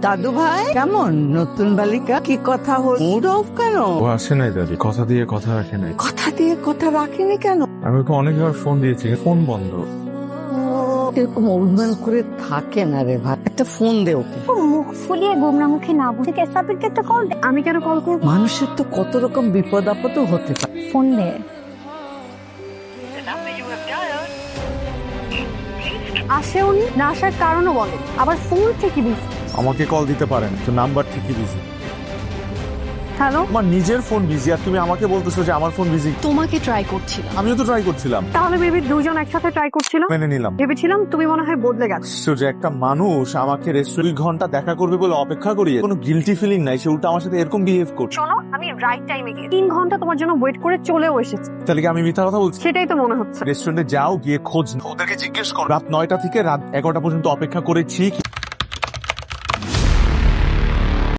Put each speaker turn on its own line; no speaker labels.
দাদু ভাই কেমন? নতুন বালিকা কি কথা হল? মুড অফ কেন?
ও আসে নাই দাদি, কথা দিয়ে কথা রাখে নাই।
কথা দিয়ে কথা রাখেনি কেন?
আমি ওকে অনেকবার ফোন দিয়েছি, ফোন বন্ধ।
এরকম অভিমান করে থাকে না রে ভাই, একটা ফোন দে ওকে।
মুখ ফুলিয়ে গোমরা মুখে না বুঝে কেসাপিরকে একটা কল দে। আমি কেন কল করবো?
মানুষের তো কত রকম বিপদ আপদও হতে পারে।
ফোন দে। আসে উনি, না আসার কারণও বলে, আবার ফোন থেকে বিজি।
আমাকে কল দিতে পারেন তো, নাম্বার ঠিকই বিজি।
হ্যালো,
আমার নিজের ফোন বিজি আর তুমি আমাকে বলতেছো যে আমার ফোন বিজি।
তোমাকে ট্রাই করছিলাম।
আমিও তো ট্রাই করছিলাম।
তাহলে বেবি দুজন একসাথে ট্রাই করছিল।
মেনে নিলাম।
ভেবেছিলাম তুমি মনে হয় বদলে গেছো।
যে একটা মানুষ আমাকে রেস্টুরেন্ট 2 ঘন্টা দেখা করবে বলে অপেক্ষা করিয়ে কোনো গিলটি ফিলিং নাই, সে উল্টা আমার সাথে এরকম বিহেভ করছে।
শোনো, আমি রাইট টাইমে গিয়ে 3 ঘন্টা তোমার জন্য ওয়েট করে চলেও এসেছি।
তাহলে কি আমি মিথ্যা কথা বলছি?
সেটাই তো মনে হচ্ছে।
রেস্টুরেন্টে যাও, গিয়ে খোঁজ নাও। ওদেরকে জিজ্ঞেস করো রাত 9টা থেকে রাত 11টা পর্যন্ত অপেক্ষা করেছি।